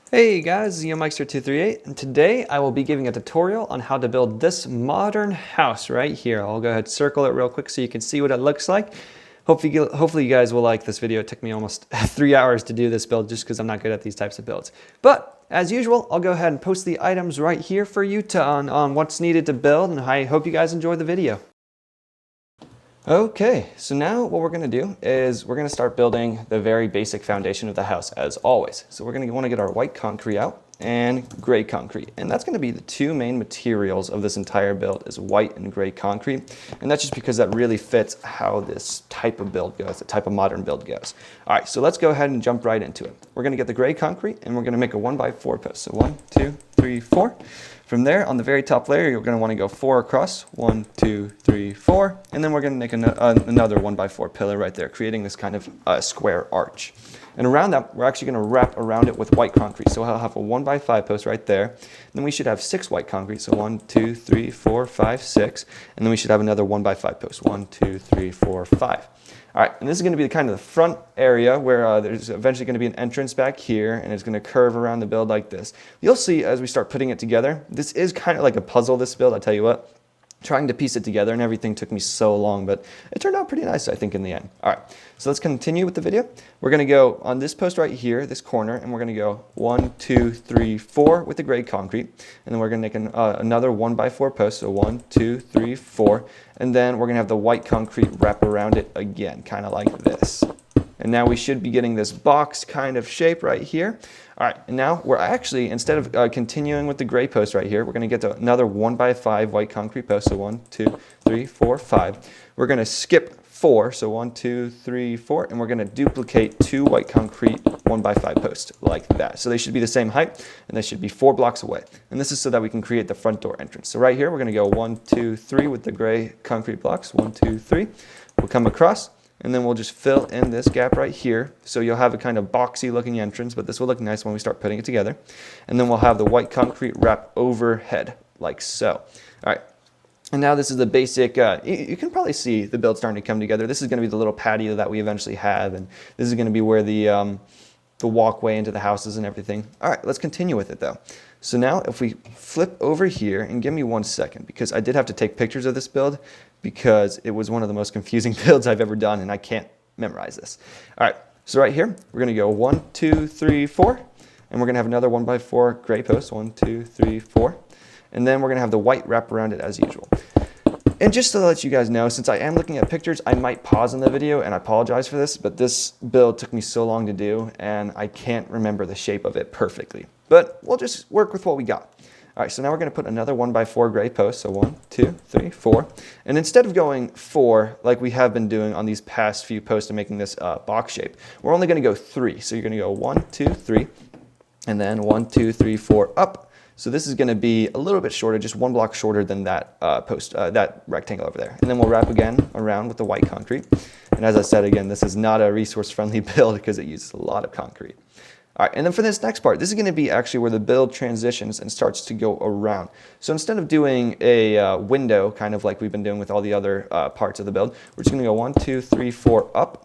Hey guys, YoMeister238, and today I will be giving a tutorial on how to build this modern house right here. I'll go ahead and circle it real quick so you can see what it looks like. Hopefully you guys will like this video. It took me almost 3 hours to do this build just because I'm not good at these types of builds. But as usual, I'll go ahead and post the items right here for you on what's needed to build, and I hope you guys enjoy the video. Okay, so now what we're going to do is we're going to start building the very basic foundation of the house as always. So we're going to want to get our white concrete out and gray concrete, and that's going to be the two main materials of this entire build is white and gray concrete, and that's just because that really fits how this type of build goes, the type of modern build goes. All right, so let's go ahead and jump right into it. We're going to get the gray concrete and we're going to make a 1x4 post. So 1, 2, 3, 4. From there, on the very top layer, you're going to want to go 4 across, 1, 2, 3, 4, and then we're going to make another 1x4 pillar right there, creating this kind of square arch. And around that, we're actually going to wrap around it with white concrete. So I'll have a 1x5 post right there. And then we should have 6 white concrete. So 1, 2, 3, 4, 5, 6. And then we should have another 1x5 post. 1, 2, 3, 4, 5. All right, and this is going to be kind of the front area where there's eventually going to be an entrance back here, and it's going to curve around the build like this. You'll see as we start putting it together, this is kind of like a puzzle, this build, I tell you what. Trying to piece it together and everything took me so long, but it turned out pretty nice, I think, in the end. All right, so let's continue with the video. We're going to go on this post right here, this corner, and we're going to go 1, 2, 3, 4 with the gray concrete, and then we're going to make another 1x4 post, so 1, 2, 3, 4, and then we're going to have the white concrete wrap around it again, kind of like this. And now we should be getting this box kind of shape right here. All right, and now we're actually, instead of continuing with the gray post right here, we're going to get to another 1x5 white concrete post. So 1, 2, 3, 4, 5. We're going to skip 4, so 1, 2, 3, 4, and we're going to duplicate 2 white concrete 1x5 posts like that. So they should be the same height, and they should be 4 blocks away. And this is so that we can create the front door entrance. So right here, we're going to go 1, 2, 3 with the gray concrete blocks. 1, 2, 3. We'll come across. And then we'll just fill in this gap right here. So you'll have a kind of boxy looking entrance, but this will look nice when we start putting it together. And then we'll have the white concrete wrap overhead, like so. All right. And now this is the basic, you can probably see the build starting to come together. This is going to be the little patio that we eventually have. And this is going to be where the walkway into the houses and everything. All right, let's continue with it though. So now if we flip over here, and give me 1 second, because I did have to take pictures of this build because it was one of the most confusing builds I've ever done, and I can't memorize this. All right, so right here, we're going to go 1, 2, 3, 4, and we're going to have another 1x4 gray post, 1, 2, 3, 4, and then we're going to have the white wrap around it as usual. And just to let you guys know, since I am looking at pictures, I might pause in the video, and I apologize for this, but this build took me so long to do, and I can't remember the shape of it perfectly. But we'll just work with what we got. All right, so now we're going to put another 1x4 gray post, so 1, 2, 3, 4. And instead of going 4, like we have been doing on these past few posts and making this box shape, we're only going to go 3. So you're going to go 1, 2, 3, and then 1, 2, 3, 4, up. So this is going to be a little bit shorter, just 1 block shorter than that that rectangle over there. And then we'll wrap again around with the white concrete. And as I said again, this is not a resource-friendly build because it uses a lot of concrete. All right, and then for this next part, this is going to be actually where the build transitions and starts to go around. So instead of doing a window, kind of like we've been doing with all the other parts of the build, we're just going to go 1, 2, 3, 4 up.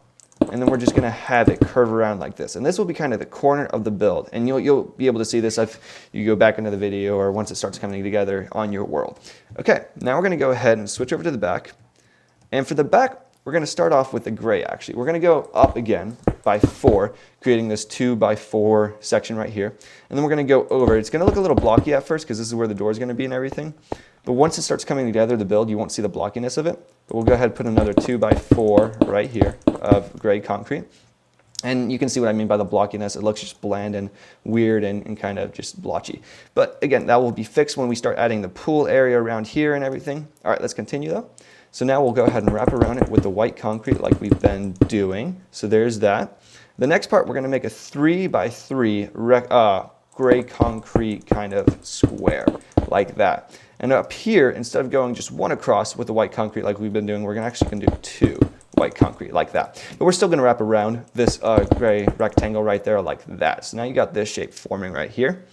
And then we're just going to have it curve around like this. And this will be kind of the corner of the build. And you'll be able to see this if you go back into the video or once it starts coming together on your world. Okay, now we're going to go ahead and switch over to the back. And for the back, we're going to start off with the gray, actually. We're going to go up again by 4, creating this 2x4 section right here. And then we're going to go over. It's going to look a little blocky at first because this is where the door is going to be and everything. But once it starts coming together, the build, you won't see the blockiness of it. But we'll go ahead and put another 2x4 right here of gray concrete. And you can see what I mean by the blockiness. It looks just bland and weird and kind of just blotchy. But again, that will be fixed when we start adding the pool area around here and everything. All right, let's continue though. So now we'll go ahead and wrap around it with the white concrete like we've been doing. So there's that. The next part, we're going to make a 3x3 gray concrete kind of square like that. And up here, instead of going just 1 across with the white concrete like we've been doing, we're actually going to do 2 white concrete like that. But we're still going to wrap around this gray rectangle right there like that. So now you got this shape forming right here.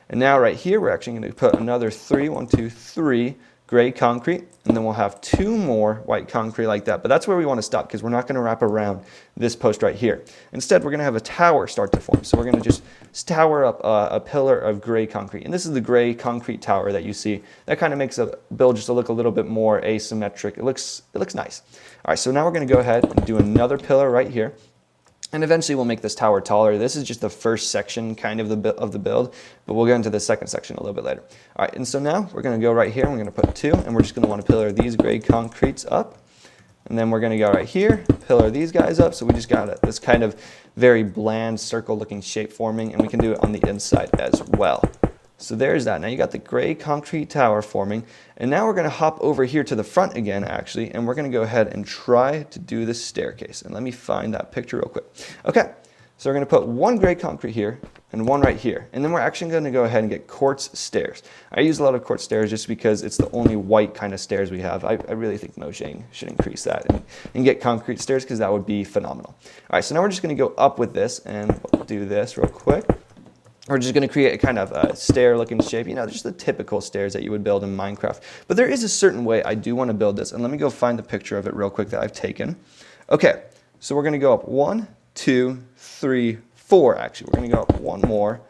And now right here, we're actually going to put another 3, 1, 2, 3 gray concrete, and then we'll have 2 more white concrete like that. But that's where we want to stop because we're not going to wrap around this post right here. Instead, we're going to have a tower start to form. So we're going to just tower up a pillar of gray concrete. And this is the gray concrete tower that you see. That kind of makes a build just to look a little bit more asymmetric. It looks nice. All right, so now we're going to go ahead and do another pillar right here. And eventually we'll make this tower taller. This is just the first section kind of the build, but we'll get into the second section a little bit later. All right, and so now we're going to go right here. We're going to put 2, and we're just going to want to pillar these gray concretes up. And then we're going to go right here, pillar these guys up. So we just got this kind of very bland circle-looking shape forming, and we can do it on the inside as well. So there's that. Now you got the gray concrete tower forming, and now we're going to hop over here to the front again, actually, and we're going to go ahead and try to do this staircase. And let me find that picture real quick. Okay, so we're going to put 1 gray concrete here and 1 right here, and then we're actually going to go ahead and get quartz stairs. I use a lot of quartz stairs just because it's the only white kind of stairs we have. I really think Mojang should increase that and get concrete stairs because that would be phenomenal. All right, so now we're just going to go up with this, and we'll do this real quick. We're just going to create a kind of a stair-looking shape, you know, just the typical stairs that you would build in Minecraft. But there is a certain way I do want to build this, and let me go find the picture of it real quick that I've taken. Okay, so we're going to go up 1, 2, 3, 4, actually. We're going to go up 1 more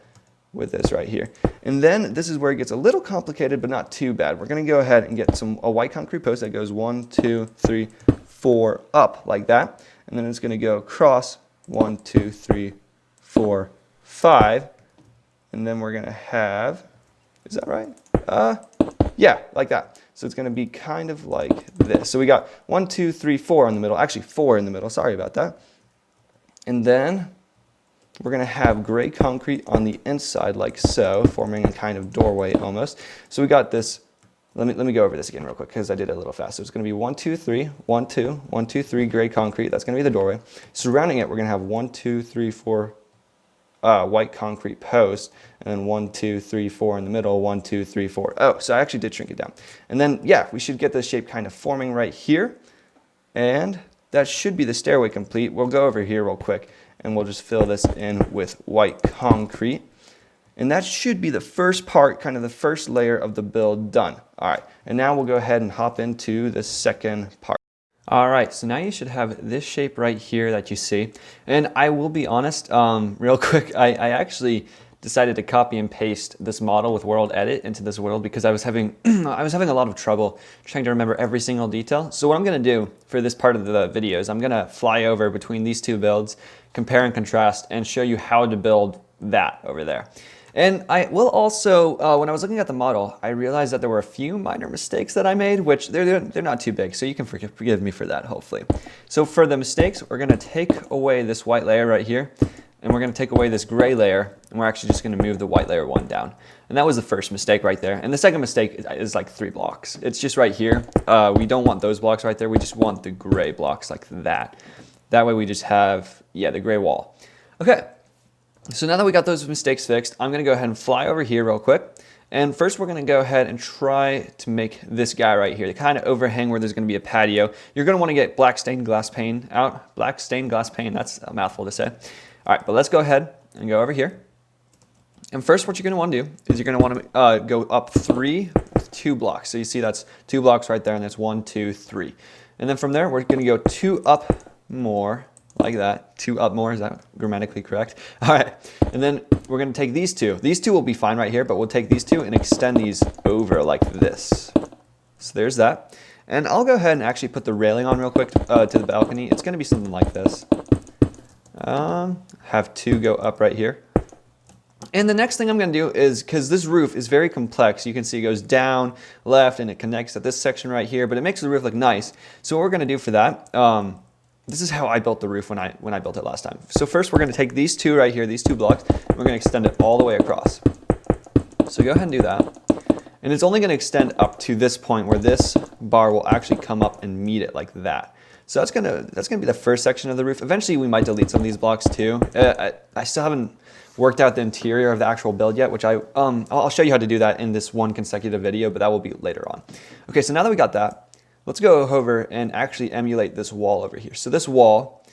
with this right here. And then this is where it gets a little complicated, but not too bad. We're going to go ahead and get a white concrete post that goes 1, 2, 3, 4 up like that. And then it's going to go across 1, 2, 3, 4, 5. And then we're going to have, is that right? Yeah, like that. So it's going to be kind of like this. So we got 1, 2, 3, 4 in the middle. Actually, 4 in the middle. Sorry about that. And then we're going to have gray concrete on the inside like so, forming a kind of doorway almost. So we got this. Let me go over this again real quick because I did it a little fast. So it's going to be 1, 2, 3, 1, 2, 1, 2, 3 gray concrete. That's going to be the doorway. Surrounding it, we're going to have 1, 2, 3, 4 white concrete post, and then 1, 2, 3, 4 in the middle, 1, 2, 3, 4. Oh, so I actually did shrink it down. And then, yeah, we should get this shape kind of forming right here. And that should be the stairway complete. We'll go over here real quick, and we'll just fill this in with white concrete. And that should be the first part, kind of the first layer of the build done. All right, and now we'll go ahead and hop into the second part. All right, so now you should have this shape right here that you see. And I will be honest, real quick, I actually decided to copy and paste this model with World Edit into this world because I was having I was having a lot of trouble trying to remember every single detail. So what I'm gonna do for this part of the video is I'm gonna fly over between these 2 builds, compare and contrast, and show you how to build that over there. And I will also, when I was looking at the model, I realized that there were a few minor mistakes that I made, which they're not too big, so you can forgive me for that, hopefully. So for the mistakes, we're gonna take away this white layer right here, and we're gonna take away this gray layer, and we're actually just gonna move the white layer 1 down. And that was the first mistake right there. And the second mistake is like 3 blocks. It's just right here. We don't want those blocks right there. We just want the gray blocks like that. That way we just have, yeah, the gray wall. Okay. So now that we got those mistakes fixed, I'm going to go ahead and fly over here real quick. And first we're going to go ahead and try to make this guy right here, the kind of overhang where there's going to be a patio. You're going to want to get black stained glass pane out. Black stained glass pane, that's a mouthful to say. All right, but let's go ahead and go over here. And first what you're going to want to do is you're going to want to go up 3 with 2 blocks. So you see that's 2 blocks right there, and that's 1, 2, 3. And then from there, we're going to go 2 up more. Like that, 2 up more, is that grammatically correct? All right, and then we're gonna take these 2. These 2 will be fine right here, but we'll take these 2 and extend these over like this. So there's that. And I'll go ahead and actually put the railing on real quick to the balcony. It's gonna be something like this. Have 2 go up right here. And the next thing I'm gonna do is, because this roof is very complex, you can see it goes down, left, and it connects at this section right here, but it makes the roof look nice. So what we're gonna do for that, this is how I built the roof when I built it last time. So first we're going to take these 2 right here, these 2 blocks, and we're going to extend it all the way across. So go ahead and do that. And it's only going to extend up to this point where this bar will actually come up and meet it like that. So that's gonna be the first section of the roof. Eventually we might delete some of these blocks too. I still haven't worked out the interior of the actual build yet, which I'll show you how to do that in this one consecutive video, but that will be later on. Okay, so now that we got that, let's go over and actually emulate this wall over here. So this wall,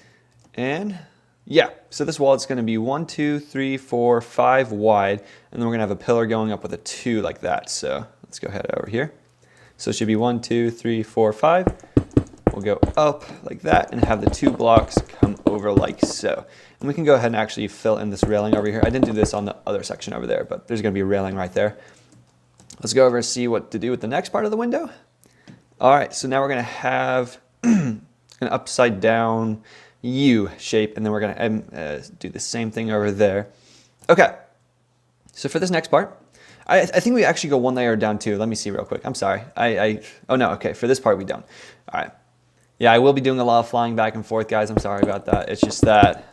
and yeah, so this wall is going to be 1, 2, 3, 4, 5 wide, and then we're going to have a pillar going up with a 2 like that. So let's go ahead over here. So it should be 1, 2, 3, 4, 5. We'll go up like that and have the 2 blocks come over like so. And we can go ahead and actually fill in this railing over here. I didn't do this on the other section over there, but there's going to be a railing right there. Let's go over and see what to do with the next part of the window. All right, so now we're going to have an upside down U shape, and then we're going to do the same thing over there. Okay, so for this next part, I think we actually go 1 layer down too. Let me see real quick. I'm sorry. Oh no, okay, for this part we don't. All right. Yeah, I will be doing a lot of flying back and forth, guys. I'm sorry about that. It's just that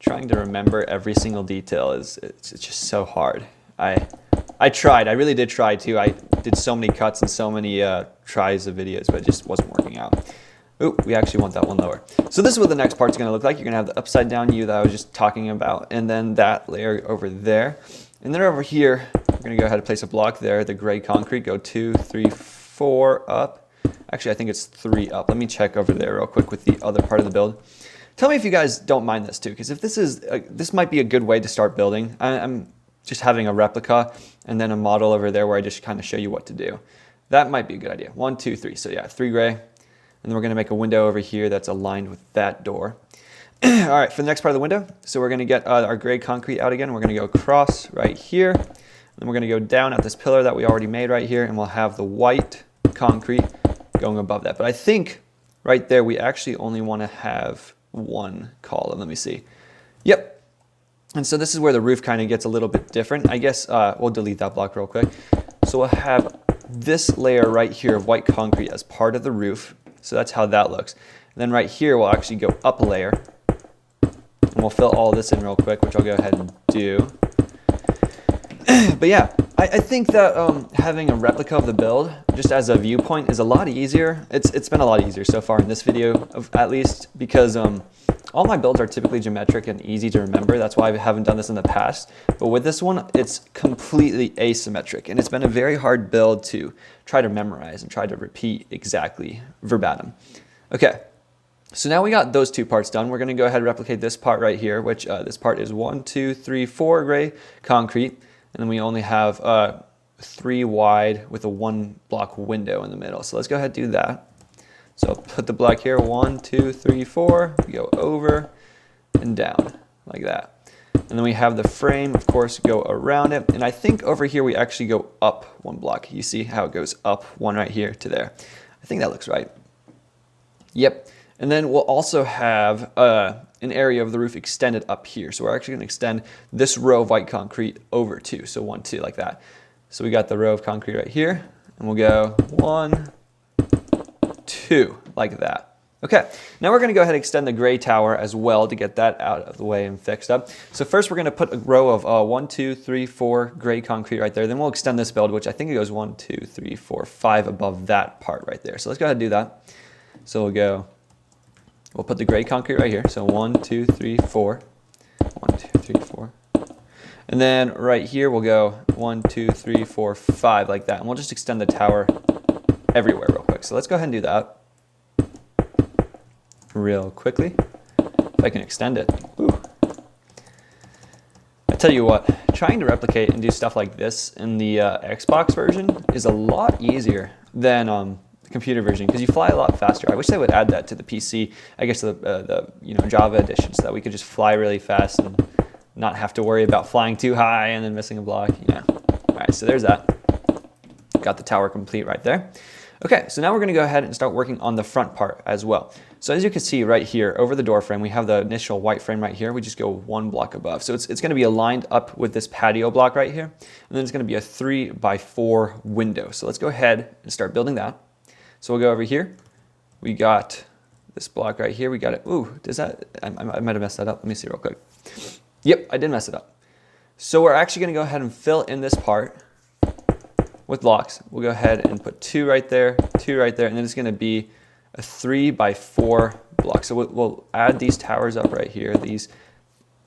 trying to remember every single detail it's just so hard. I tried. I really did try too. I did so many cuts and so many tries of videos, but it just wasn't working out. Ooh, we actually want that one lower. So this is what the next part's going to look like. You're going to have the upside down U that I was just talking about, and then that layer over there. And then over here, we're going to go ahead and place a block there, the gray concrete, go 2, 3, 4 up. Actually, I think it's 3 up. Let me check over there real quick with the other part of the build. Tell me if you guys don't mind this too, because if this might be a good way to start building. I'm just having a replica and then a model over there where I just kind of show you what to do. That might be a good idea. 1, 2, 3. So yeah, 3 gray. And then we're going to make a window over here that's aligned with that door. All right, for the next part of the window, so we're going to get our gray concrete out again. We're going to go across right here. And then we're going to go down at this pillar that we already made right here, and we'll have the white concrete going above that. But I think right there we actually only want to have 1 column. Let me see. Yep. And so this is where the roof kind of gets a little bit different. I guess we'll delete that block real quick. So we'll have this layer right here of white concrete as part of the roof. So that's how that looks. And then right here we'll actually go up a layer. And we'll fill all this in real quick, which I'll go ahead and do. But yeah, I think that having a replica of the build, just as a viewpoint, is a lot easier. It's been a lot easier so far in this video, at least, because all my builds are typically geometric and easy to remember. That's why I haven't done this in the past. But with this one, it's completely asymmetric. And it's been a very hard build to try to memorize and try to repeat exactly verbatim. Okay. So now we got those 2 parts done. We're going to go ahead and replicate this part right here, which this part is 1, 2, 3, 4 gray concrete. And then we only have 3 wide with a 1 block window in the middle. So let's go ahead and do that. So I'll put the block here, 1, 2, 3, 4. We go over and down like that. And then we have the frame, of course, go around it. And I think over here we actually go up 1 block. You see how it goes up 1 right here to there. I think that looks right. Yep. And then we'll also have an area of the roof extended up here. So we're actually going to extend this row of white concrete over 2. So 1, 2 like that. So we got the row of concrete right here. And we'll go 1, 2 like that. Okay, now we're going to go ahead and extend the gray tower as well to get that out of the way and fixed up. So first we're going to put a row of 1, 2, 3, 4 gray concrete right there. Then we'll extend this build, which I think it goes 1, 2, 3, 4, 5 above that part right there. So let's go ahead and do that. So we'll put the gray concrete right here. So 1, 2, 3, 4. 1, 2, 3, 4. And then right here we'll go 1, 2, 3, 4, 5 like that. And we'll just extend the tower everywhere real quick. So let's go ahead and do that real quickly. If I can extend it. Ooh. I tell you what, trying to replicate and do stuff like this in the Xbox version is a lot easier than the computer version because you fly a lot faster. I wish they would add that to the PC, I guess the Java edition, so that we could just fly really fast and not have to worry about flying too high and then missing a block. All right, so there's that. Got the tower complete right there. Okay, so now we're going to go ahead and start working on the front part as well. So as you can see right here over the door frame, we have the initial white frame right here. We just go 1 block above. So it's going to be aligned up with this patio block right here. And then it's going to be a 3x4 window. So let's go ahead and start building that. So we'll go over here. We got this block right here. We got it. Ooh, does that, I might have messed that up. Let me see real quick. Yep, I did mess it up. So we're actually going to go ahead and fill in this part with blocks. We'll go ahead and put 2 right there, 2 right there, and then it's going to be a 3x4 block. So we'll add these towers up right here, these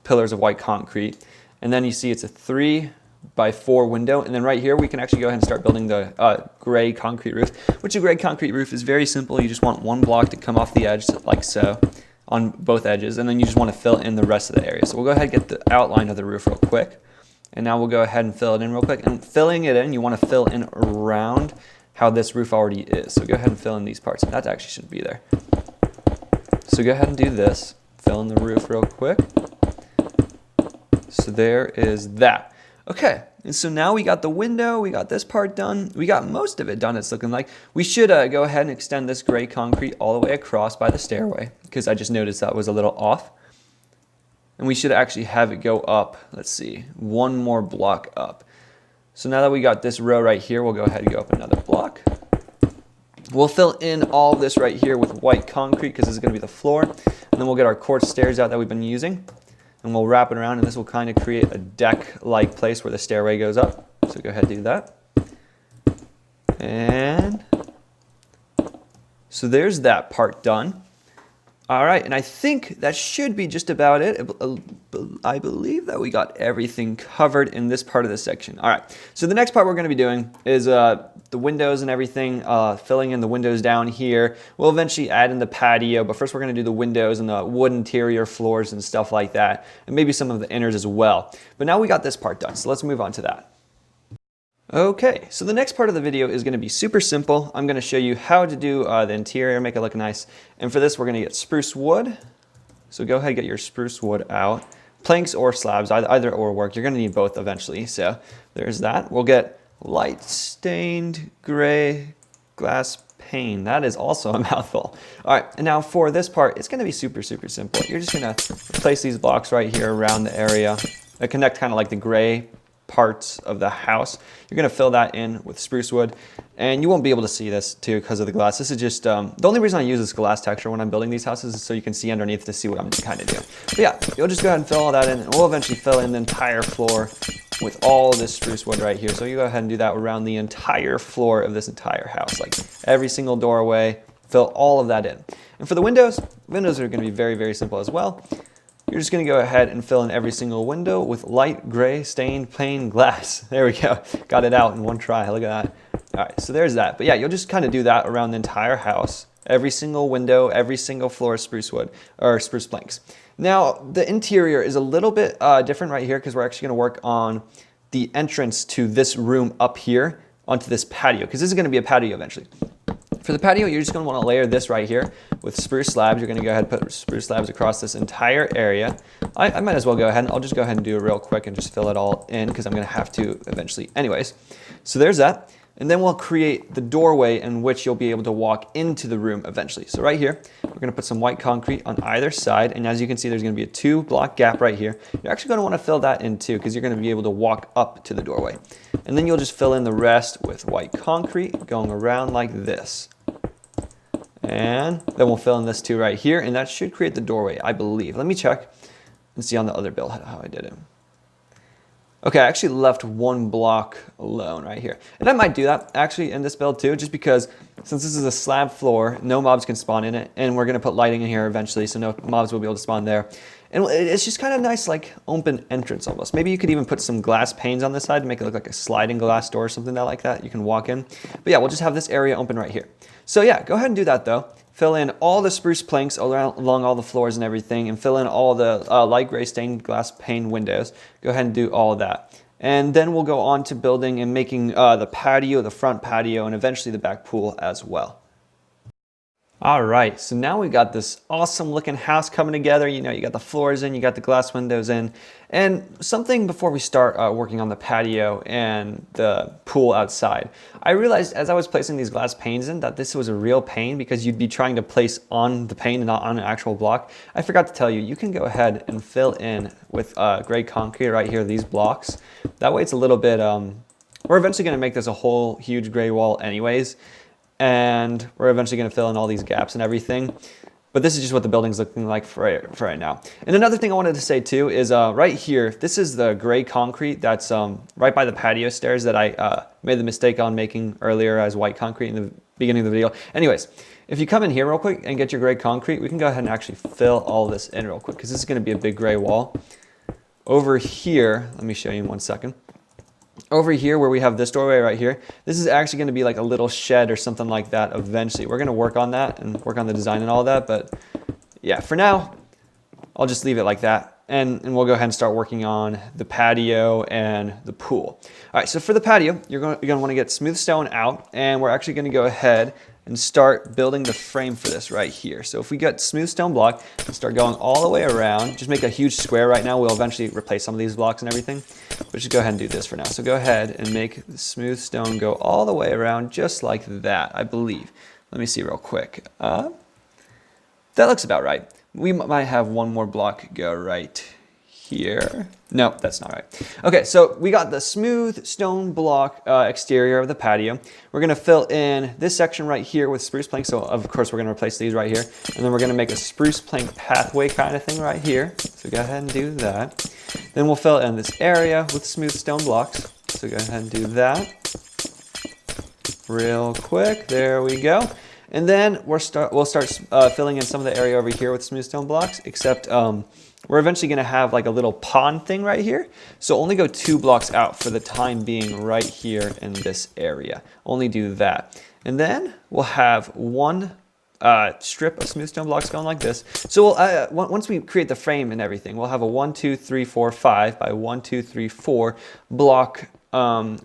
pillars of white concrete, and then you see it's a 3x4 window, and then right here we can actually go ahead and start building the gray concrete roof, which a gray concrete roof is very simple. You just want 1 block to come off the edge like so on both edges, and then you just want to fill in the rest of the area. So we'll go ahead and get the outline of the roof real quick. And now we'll go ahead and fill it in real quick. And filling it in, you want to fill in around how this roof already is. So go ahead and fill in these parts. That actually shouldn't be there. So go ahead and do this. Fill in the roof real quick. So there is that. Okay, and so now we got the window, we got this part done, we got most of it done, it's looking like. We should go ahead and extend this gray concrete all the way across by the stairway, because I just noticed that was a little off. And we should actually have it go up, let's see, one more block up. So now that we got this row right here, we'll go ahead and go up another block. We'll fill in all this right here with white concrete, because this is going to be the floor. And then we'll get our quartz stairs out that we've been using. And we'll wrap it around, and this will kind of create a deck-like place where the stairway goes up. So go ahead and do that. And so there's that part done. All right, and I think that should be just about it. I believe that we got everything covered in this part of the section. All right, so the next part we're going to be doing is the windows and everything, filling in the windows down here. We'll eventually add in the patio, but first we're going to do the windows and the wood interior floors and stuff like that, and maybe some of the inners as well. But now we got this part done, so let's move on to that. Okay, so the next part of the video is going to be super simple. I'm going to show you how to do the interior, make it look nice. And for this, we're going to get spruce wood. So go ahead and get your spruce wood out. Planks or slabs, either or work. You're going to need both eventually. So there's that. We'll get light stained gray glass pane. That is also a mouthful. All right, and now for this part, it's going to be super simple. You're just going to place these blocks right here around the area that connect kind of like the gray parts of the house. You're going to fill that in with spruce wood, and you won't be able to see this too because of the glass. This is just the only reason I use this glass texture when I'm building these houses is so you can see underneath to see what I'm kind of doing. But yeah, you'll just go ahead and fill all that in, and we'll eventually fill in the entire floor with all this spruce wood right here. So you go ahead and do that around the entire floor of this entire house, like every single doorway, fill all of that in. And for the windows are going to be very simple as well. You're just going to go ahead and fill in every single window with light gray stained pane glass. There we go. Got it out in one try. Look at that. All right, so there's that. But yeah, you'll just kind of do that around the entire house. Every single window, every single floor of spruce wood or spruce planks. Now, the interior is a little bit different right here because we're actually going to work on the entrance to this room up here onto this patio, because this is going to be a patio eventually. For the patio, you're just going to want to layer this right here with spruce slabs. You're going to go ahead and put spruce slabs across this entire area. I might as well go ahead and I'll just go ahead and do it real quick and just fill it all in because I'm going to have to eventually anyways. So there's that. And then we'll create the doorway in which you'll be able to walk into the room eventually. So right here, we're going to put some white concrete on either side. And as you can see, there's going to be a 2-block gap right here. You're actually going to want to fill that in too because you're going to be able to walk up to the doorway. And then you'll just fill in the rest with white concrete going around like this. And then we'll fill in this too right here, and that should create the doorway, I believe. Let me check and see on the other build how I did it. Okay, I actually left 1 block alone right here. And I might do that actually in this build too, just because since this is a slab floor, no mobs can spawn in it, and we're gonna put lighting in here eventually, so no mobs will be able to spawn there. And it's just kind of nice, like open entrance almost. Maybe you could even put some glass panes on this side to make it look like a sliding glass door or something like that. You can walk in. But yeah, we'll just have this area open right here. So yeah, go ahead and do that though. Fill in all the spruce planks along all the floors and everything, and fill in all the light gray stained glass pane windows. Go ahead and do all of that. And then we'll go on to building and making the patio, the front patio, and eventually the back pool as well. All right, so now we got this awesome looking house coming together. You know, you got the floors in, you got the glass windows in. And something before we start working on the patio and the pool outside, I realized as I was placing these glass panes in that this was a real pain because you'd be trying to place on the pane and not on an actual block. I forgot to tell you, you can go ahead and fill in with gray concrete right here, these blocks. That way it's a little bit, we're eventually gonna make this a whole huge gray wall anyways. And we're eventually going to fill in all these gaps and everything. But this is just what the building's looking like for right now. And another thing I wanted to say too is right here, this is the gray concrete that's right by the patio stairs that I made the mistake on making earlier as white concrete in the beginning of the video. Anyways, if you come in here real quick and get your gray concrete, we can go ahead and actually fill all this in real quick because this is going to be a big gray wall. Over here, let me show you in 1 second. Over here where we have this doorway right here, this is actually going to be like a little shed or something like that eventually. We're going to work on that and work on the design and all that, but yeah, for now, I'll just leave it like that. and we'll go ahead and start working on the patio and the pool. All right, so for the patio, you're going to want to get smooth stone out, and we're actually going to go ahead and start building the frame for this right here. So if we got smooth stone block and start going all the way around, just make a huge square right now. We'll eventually replace some of these blocks and everything, but just go ahead and do this for now. So go ahead and make the smooth stone go all the way around just like that, I believe. Let me see real quick. That looks about right. We might have one more block go right here. No, that's not right. Okay, so we got the smooth stone block exterior of the patio. We're gonna fill in this section right here with spruce plank. So of course we're gonna replace these right here. And then we're gonna make a spruce plank pathway kind of thing right here. So go ahead and do that. Then we'll fill in this area with smooth stone blocks. So go ahead and do that. Real quick, there we go. And then we'll start filling in some of the area over here with smooth stone blocks, except we're eventually going to have like a little pond thing right here. So only go 2 blocks out for the time being right here in this area. Only do that. And then we'll have one strip of smooth stone blocks going like this. So once we create the frame and everything, we'll have a 1, 2, 3, 4, 5 by 1, 2, 3, 4 block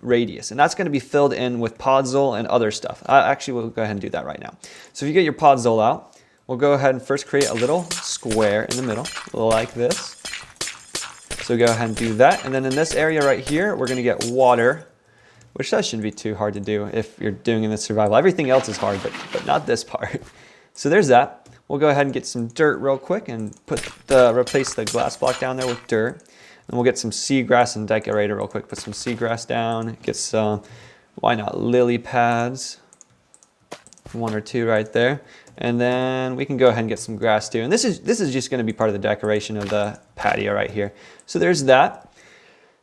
radius, and that's going to be filled in with podzol and other stuff. Actually, we'll go ahead and do that right now. So if you get your podzol out, we'll go ahead and first create a little square in the middle, like this. So go ahead and do that, and then in this area right here, we're going to get water, which that shouldn't be too hard to do if you're doing in the survival. Everything else is hard, but not this part. So there's that. We'll go ahead and get some dirt real quick and replace the glass block down there with dirt. And we'll get some seagrass and decorate it real quick. Put some seagrass down. Get some, why not, lily pads. 1 or 2 right there. And then we can go ahead and get some grass too. And this is just going to be part of the decoration of the patio right here. So there's that.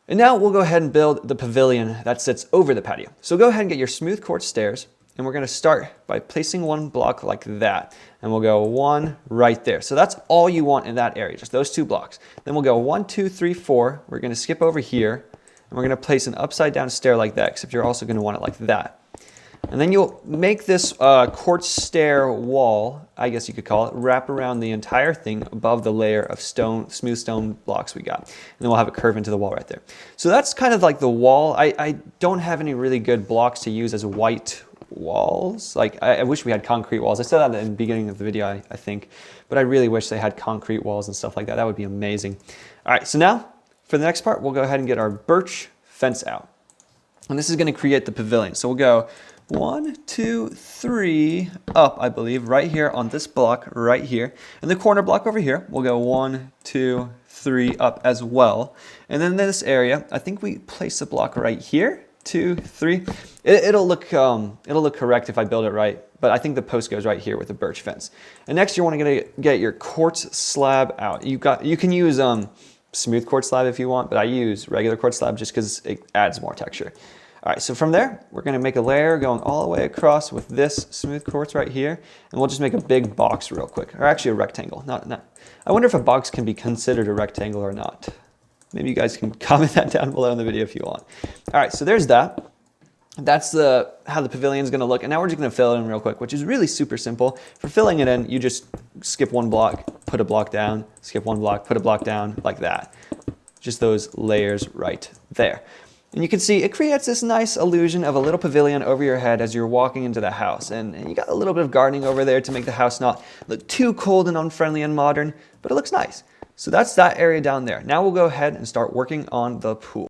And now we'll go ahead and build the pavilion that sits over the patio. So go ahead and get your smooth quartz stairs. And we're going to start by placing 1 block like that. And we'll go 1 right there. So that's all you want in that area, just those 2 blocks. Then we'll go 1, 2, 3, 4. We're going to skip over here. And we're going to place an upside down stair like that, except you're also going to want it like that. And then you'll make this quartz stair wall, I guess you could call it, wrap around the entire thing above the layer of smooth stone blocks we got. And then we'll have it curve into the wall right there. So that's kind of like the wall. I don't have any really good blocks to use as white walls. Like I wish we had concrete walls. I said that in the beginning of the video, I think, but I really wish they had concrete walls and stuff like that. That would be amazing. All right, so now for the next part, we'll go ahead and get our birch fence out. And this is going to create the pavilion. So we'll go 1, 2, 3 up, I believe, right here on this block right here. And the corner block over here, we'll go 1, 2, 3 up as well. And then this area, I think we place the block right here. 2, 3. It'll look correct if I build it right, but I think the post goes right here with the birch fence. And next you want to get your quartz slab out. You can use smooth quartz slab if you want, but I use regular quartz slab just because it adds more texture. All right, so from there, we're going to make a layer going all the way across with this smooth quartz right here, and we'll just make a big box real quick, or actually a rectangle. I wonder if a box can be considered a rectangle or not. Maybe you guys can comment that down below in the video if you want. All right, so there's that. That's how the pavilion is going to look. And now we're just going to fill it in real quick, which is really super simple. For filling it in, you just skip 1 block, put a block down, skip 1 block, put a block down, like that. Just those layers right there. And you can see it creates this nice illusion of a little pavilion over your head as you're walking into the house. And you got a little bit of gardening over there to make the house not look too cold and unfriendly and modern, but it looks nice. So that's that area down there. Now we'll go ahead and start working on the pool.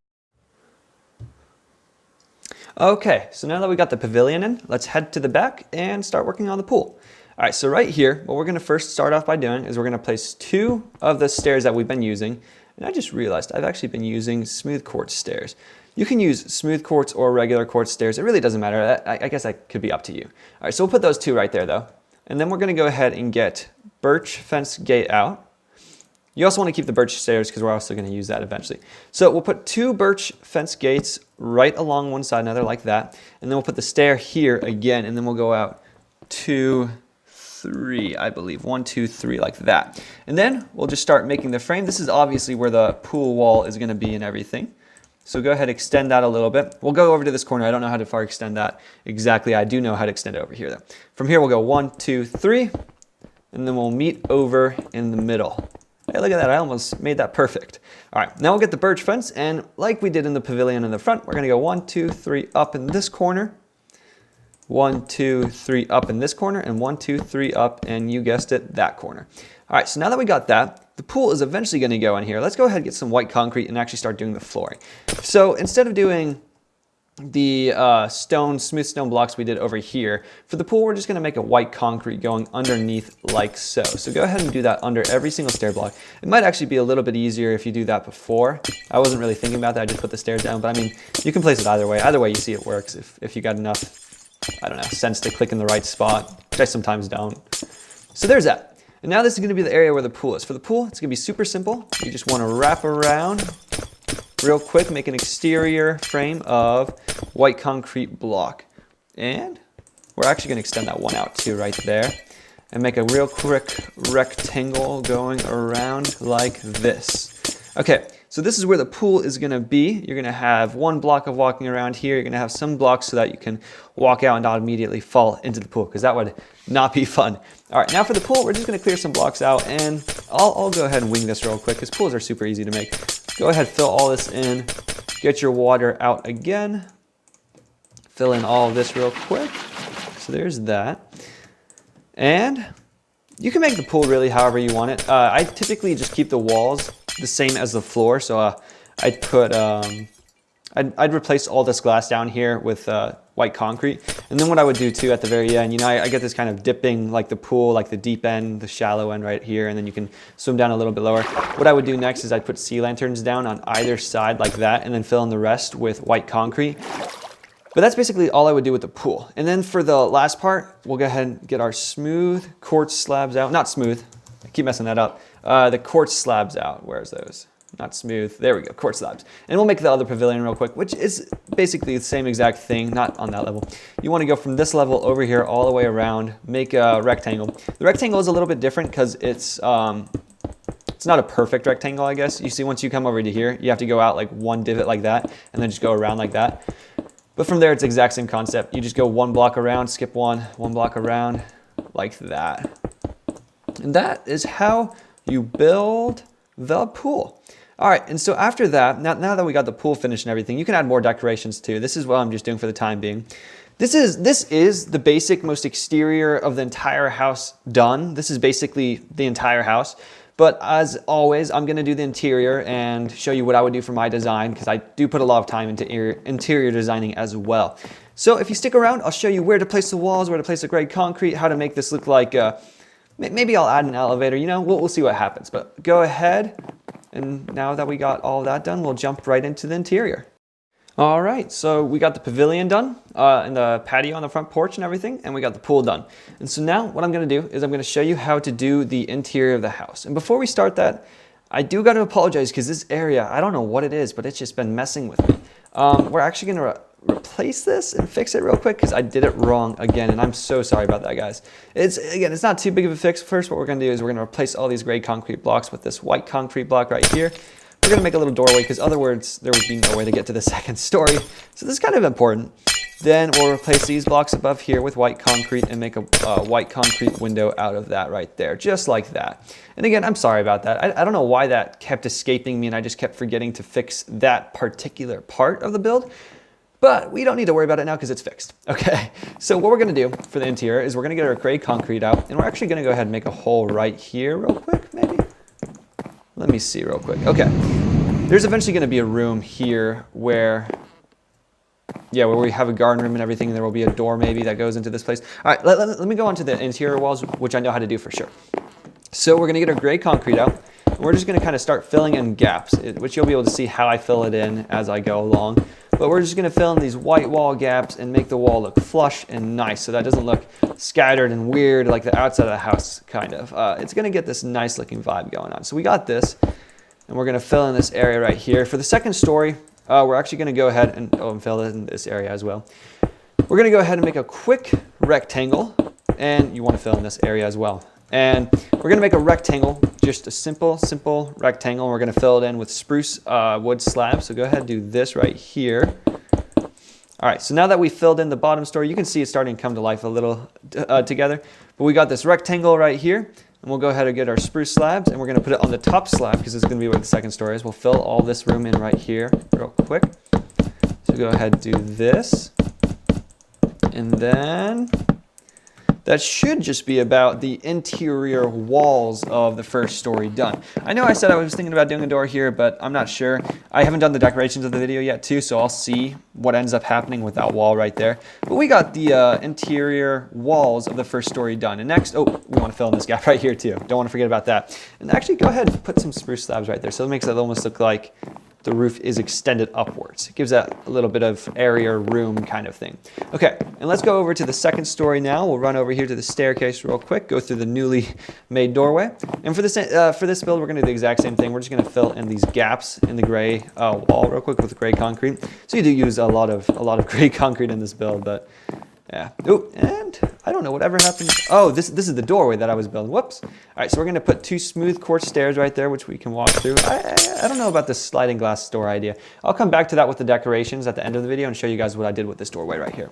Okay, so now that we got the pavilion in, let's head to the back and start working on the pool. All right, so right here, what we're gonna first start off by doing is we're gonna place 2 of the stairs that we've been using. And I just realized I've actually been using smooth quartz stairs. You can use smooth quartz or regular quartz stairs. It really doesn't matter. I guess that could be up to you. All right, so we'll put those 2 right there though. And then we're gonna go ahead and get birch fence gate out. You also want to keep the birch stairs because we're also going to use that eventually. So we'll put 2 birch fence gates right along one side another like that. And then we'll put the stair here again, and then we'll go out 2, 3, I believe. 1, 2, 3, like that. And then we'll just start making the frame. This is obviously where the pool wall is going to be and everything. So go ahead and extend that a little bit. We'll go over to this corner. I don't know how to far extend that exactly. I do know how to extend it over here though. From here we'll go 1, 2, 3, and then we'll meet over in the middle. Hey, look at that, I almost made that perfect. All right, now we'll get the birch fence, and like we did in the pavilion in the front, we're gonna go 1, 2, 3 up in this corner, 1, 2, 3 up in this corner, and 1, 2, 3 up, and you guessed it, that corner. All right, so now that we got that, the pool is eventually gonna go in here. Let's go ahead and get some white concrete and actually start doing the flooring. So instead of doing the smooth stone blocks we did over here, for the pool, we're just gonna make a white concrete going underneath like so. So go ahead and do that under every single stair block. It might actually be a little bit easier if you do that before. I wasn't really thinking about that, I just put the stairs down, but I mean, you can place it either way. Either way you see it works if you got enough, I don't know, sense to click in the right spot, which I sometimes don't. So there's that. And now this is gonna be the area where the pool is. For the pool, it's gonna be super simple. You just wanna wrap around real quick, make an exterior frame of white concrete block. And we're actually gonna extend that one out too right there and make a real quick rectangle going around like this. Okay, so this is where the pool is gonna be. You're gonna have one block of walking around here. You're gonna have some blocks so that you can walk out and not immediately fall into the pool, because that would not be fun. All right, now for the pool, we're just gonna clear some blocks out, and I'll go ahead and wing this real quick because pools are super easy to make. Go ahead, fill all this in, get your water out again, fill in all of this real quick. So there's that. And you can make the pool really however you want it. I typically just keep the walls the same as the floor. So I'd put, I'd replace all this glass down here with white concrete. And then what I would do too at the very end, you know, I get this kind of dipping like the pool, like the deep end, the shallow end right here, and then you can swim down a little bit lower. What I would do next is I'd put sea lanterns down on either side like that, and then fill in the rest with white concrete. But that's basically all I would do with the pool. And then for the last part, we'll go ahead and get our smooth quartz slabs out. Not smooth, I keep messing that up. The quartz slabs out, where's those? Not smooth, there we go, quartz slabs. And we'll make the other pavilion real quick, which is basically the same exact thing, not on that level. You wanna go from this level over here all the way around, make a rectangle. The rectangle is a little bit different because it's not a perfect rectangle, I guess. You see, once you come over to here, you have to go out like one divot like that, and then just go around like that. But from there, it's the exact same concept. You just go one block around, skip one block around, like that. And that is how you build the pool. All right, and so after that, now that we got the pool finished and everything, you can add more decorations too. This is what I'm just doing for the time being. This is the basic, most exterior of the entire house done. This is basically the entire house. But as always, I'm gonna do the interior and show you what I would do for my design, because I do put a lot of time into interior designing as well. So if you stick around, I'll show you where to place the walls, where to place the grade concrete, how to make this look like, maybe I'll add an elevator, you know, we'll see what happens. But go ahead, and now that we got all that done, we'll jump right into the interior. All right, so we got the pavilion done, and the patio on the front porch and everything, and we got the pool done. And so now what I'm gonna do is I'm gonna show you how to do the interior of the house. And before we start that, I do gotta apologize because this area, I don't know what it is, but it's just been messing with me. We're actually gonna replace this and fix it real quick because I did it wrong again, and I'm so sorry about that, guys. It's not too big of a fix. First, what we're gonna do is we're gonna replace all these gray concrete blocks with this white concrete block right here. We're gonna make a little doorway because otherwise there would be no way to get to the second story. So this is kind of important. Then we'll replace these blocks above here with white concrete and make a white concrete window out of that right there, just like that. And again, I'm sorry about that. I don't know why that kept escaping me and I just kept forgetting to fix that particular part of the build. But we don't need to worry about it now because it's fixed. Okay, so what we're gonna do for the interior is we're gonna get our gray concrete out, and we're actually gonna go ahead and make a hole right here real quick, maybe. Let me see real quick. Okay, there's eventually gonna be a room here where we have a garden room and everything, and there will be a door maybe that goes into this place. All right, let me go on to the interior walls, which I know how to do for sure. So we're gonna get our gray concrete out, and we're just gonna kind of start filling in gaps, which you'll be able to see how I fill it in as I go along. But we're just gonna fill in these white wall gaps and make the wall look flush and nice so that doesn't look scattered and weird like the outside of the house, kind of. It's gonna get this nice looking vibe going on. So we got this, and we're gonna fill in this area right here. For the second story, we're actually gonna go ahead and fill in this area as well. We're gonna go ahead and make a quick rectangle, and you wanna fill in this area as well. And we're gonna make a rectangle, just a simple rectangle. We're gonna fill it in with spruce wood slabs. So go ahead and do this right here. All right, so now that we filled in the bottom story, you can see it's starting to come to life a little together. But we got this rectangle right here. And we'll go ahead and get our spruce slabs, and we're going to put it on the top slab because it's going to be where the second story is. We'll fill all this room in right here real quick. So go ahead and do this. And then that should just be about the interior walls of the first story done. I know I said I was thinking about doing a door here, but I'm not sure. I haven't done the decorations of the video yet too, so I'll see what ends up happening with that wall right there. But we got the interior walls of the first story done. And next, oh, we want to fill in this gap right here too. Don't want to forget about that. And actually go ahead and put some spruce slabs right there. So it makes it almost look like the roof is extended upwards. It gives that a little bit of area room kind of thing. Okay, and let's go over to the second story now. We'll run over here to the staircase real quick, go through the newly made doorway. And for this build, we're gonna do the exact same thing. We're just gonna fill in these gaps in the gray wall real quick with gray concrete. So you do use a lot of gray concrete in this build, but yeah. Oh, and I don't know whatever happened. Oh, this is the doorway that I was building. Whoops. All right, so we're gonna put 2 smooth quartz stairs right there, which we can walk through. I don't know about this sliding glass door idea. I'll come back to that with the decorations at the end of the video and show you guys what I did with this doorway right here.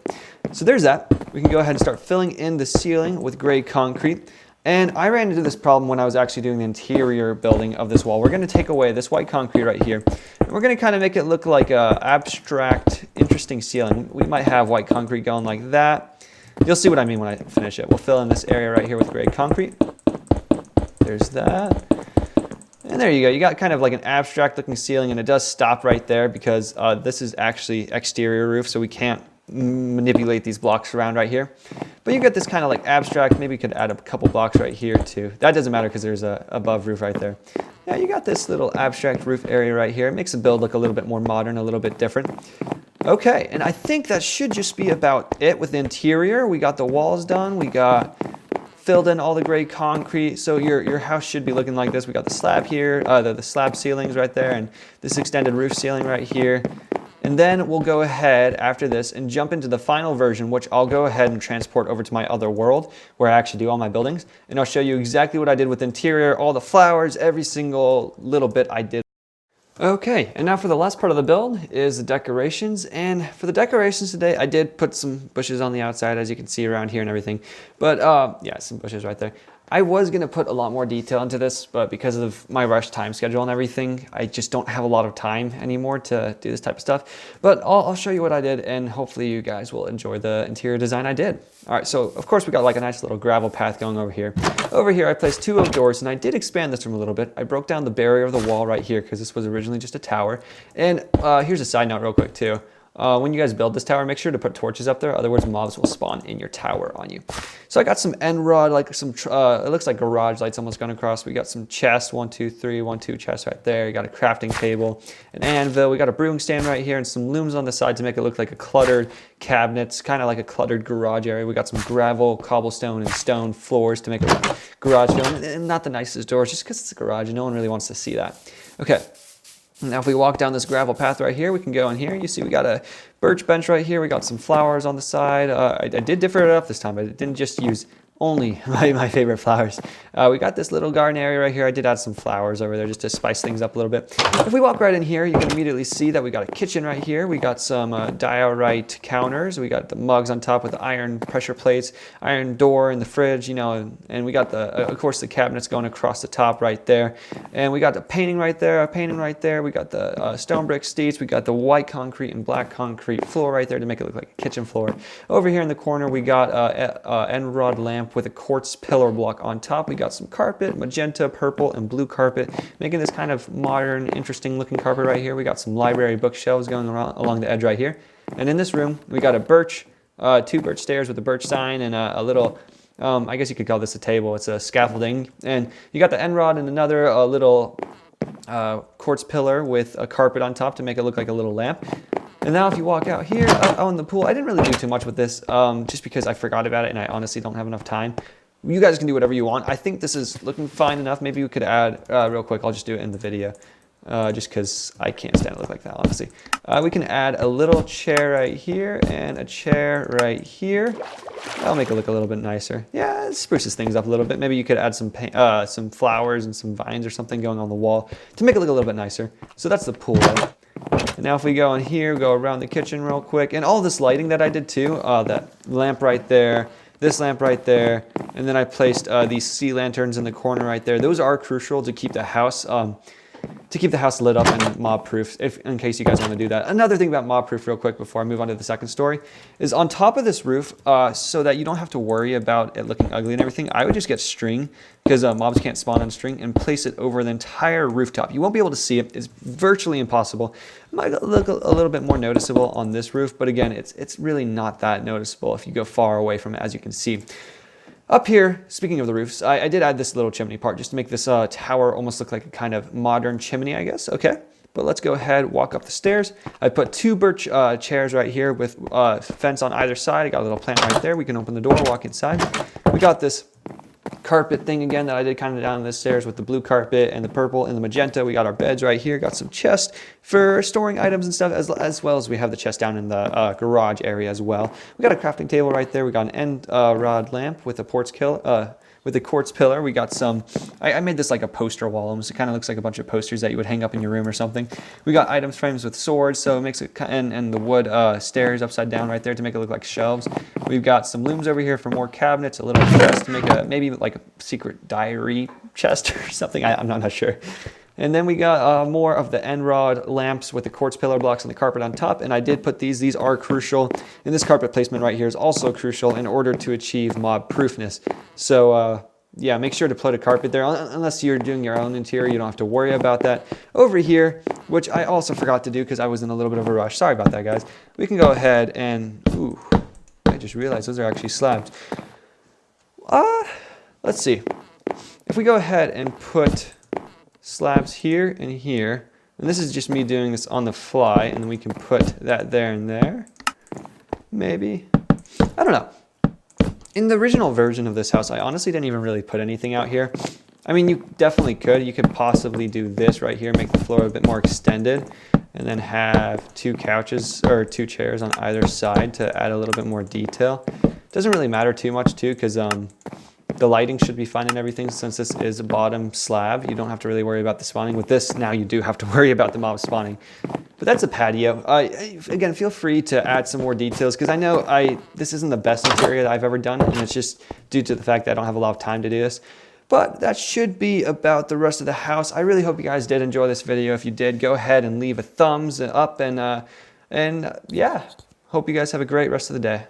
So there's that. We can go ahead and start filling in the ceiling with gray concrete. And I ran into this problem when I was actually doing the interior building of this wall. We're going to take away this white concrete right here, and we're going to kind of make it look like a abstract, interesting ceiling. We might have white concrete going like that. You'll see what I mean when I finish it. We'll fill in this area right here with gray concrete. There's that. And there you go. You got kind of like an abstract looking ceiling, and it does stop right there because this is actually exterior roof, so we can't manipulate these blocks around right here. But you get this kind of like abstract. Maybe you could add a couple blocks right here too. That doesn't matter because there's a above roof right there. Yeah, you got this little abstract roof area right here. It makes the build look a little bit more modern, a little bit different. Okay, and I think that should just be about it with the interior. We got the walls done. We got filled in all the gray concrete. So your house should be looking like this. We got the slab here, the slab ceilings right there, and this extended roof ceiling right here. And then we'll go ahead after this and jump into the final version, which I'll go ahead and transport over to my other world where I actually do all my buildings. And I'll show you exactly what I did with interior, all the flowers, every single little bit I did. Okay, and now for the last part of the build is the decorations. And for the decorations today, I did put some bushes on the outside, as you can see around here and everything. But yeah, some bushes right there. I was going to put a lot more detail into this, but because of my rush time schedule and everything, I just don't have a lot of time anymore to do this type of stuff. But I'll show you what I did, and hopefully you guys will enjoy the interior design I did. All right, so of course we got like a nice little gravel path going over here. Over here I placed 2 oak doors, and I did expand this room a little bit. I broke down the barrier of the wall right here because this was originally just a tower. And here's a side note real quick too. When you guys build this tower, make sure to put torches up there, otherwise mobs will spawn in your tower on you. So I got some end rod, like some, it looks like garage lights almost going across. We got some chests, 1, 2, 3, 1, 2 chests right there. You got a crafting table, an anvil. We got a brewing stand right here and some looms on the side to make it look like a cluttered cabinets, kind of like a cluttered garage area. We got some gravel, cobblestone, and stone floors to make it look garage feel. And not the nicest doors, just because it's a garage and no one really wants to see that. Okay. Now if we walk down this gravel path right here, we can go in here. You see we got a birch bench right here. We got some flowers on the side. I did differ it up this time. I didn't just use only my favorite flowers. We got this little garden area right here. I did add some flowers over there just to spice things up a little bit. If we walk right in here, you can immediately see that we got a kitchen right here. We got some diorite counters. We got the mugs on top with the iron pressure plates, iron door in the fridge, you know, and we got the, of course, the cabinets going across the top right there. And we got the painting right there, a painting right there. We got the stone brick seats. We got the white concrete and black concrete floor right there to make it look like a kitchen floor. Over here in the corner, we got end rod lamp with a quartz pillar block on top. We got some carpet, magenta, purple, and blue carpet, making this kind of modern, interesting looking carpet right here. We got some library bookshelves going around along the edge right here. And in this room, we got a birch, 2 birch stairs with a birch sign and a little, I guess you could call this a table. It's a scaffolding. And you got the end rod and another little quartz pillar with a carpet on top to make it look like a little lamp. And now if you walk out here, out in the pool, I didn't really do too much with this just because I forgot about it and I honestly don't have enough time. You guys can do whatever you want. I think this is looking fine enough. Maybe we could add, real quick, I'll just do it in the video just because I can't stand to look like that, honestly. We can add a little chair right here and a chair right here. That'll make it look a little bit nicer. Yeah, it spruces things up a little bit. Maybe you could add some some flowers and some vines or something going on the wall to make it look a little bit nicer. So that's the pool, right? And now if we go in here, go around the kitchen real quick, and all this lighting that I did too, that lamp right there, this lamp right there, and then I placed these sea lanterns in the corner right there. Those are crucial to keep the house lit up and mob-proof, in case you guys want to do that. Another thing about mob-proof real quick before I move on to the second story is on top of this roof, so that you don't have to worry about it looking ugly and everything, I would just get string, because mobs can't spawn on string, and place it over the entire rooftop. You won't be able to see it. It's virtually impossible. It might look a little bit more noticeable on this roof, but again, it's really not that noticeable if you go far away from it, as you can see. Up here, speaking of the roofs, I did add this little chimney part just to make this tower almost look like a kind of modern chimney, I guess. Okay, but let's go ahead, walk up the stairs. I put 2 birch chairs right here with fence on either side. I got a little plant right there. We can open the door, walk inside. We got this carpet thing again that I did kind of down the stairs with the blue carpet and the purple and the magenta. We got our beds right here, got some chests for storing items and stuff, as well as we have the chest down in the garage area as well. We got a crafting table right there. We got an end rod lamp with a with a quartz pillar. We got some, I made this like a poster wall almost. It kind of looks like a bunch of posters that you would hang up in your room or something. We got items frames with swords, so it makes it, and the wood stairs upside down right there to make it look like shelves. We've got some looms over here for more cabinets, a little chest to make maybe like a secret diary chest or something. I'm not sure. And then we got more of the end rod lamps with the quartz pillar blocks and the carpet on top. And I did put these. These are crucial. And this carpet placement right here is also crucial in order to achieve mob proofness. So yeah, make sure to put a carpet there. Unless you're doing your own interior, you don't have to worry about that. Over here, which I also forgot to do because I was in a little bit of a rush. Sorry about that, guys. We can go ahead and, ooh, I just realized those are actually slabs. Let's see. If we go ahead and put slabs here and here, and this is just me doing this on the fly, and then we can put that there and there, maybe. I don't know. In the original version of this house, I honestly didn't even really put anything out here. I mean, you definitely could. You could possibly do this right here, make the floor a bit more extended, and then have 2 couches or 2 chairs on either side to add a little bit more detail. Doesn't really matter too much too, because the lighting should be fine and everything. Since this is a bottom slab, you don't have to really worry about the spawning. With this, now you do have to worry about the mob spawning. But that's a patio. Again, feel free to add some more details, because I know this isn't the best interior that I've ever done, and it's just due to the fact that I don't have a lot of time to do this. But that should be about the rest of the house. I really hope you guys did enjoy this video. If you did, go ahead and leave a thumbs up, and yeah, hope you guys have a great rest of the day.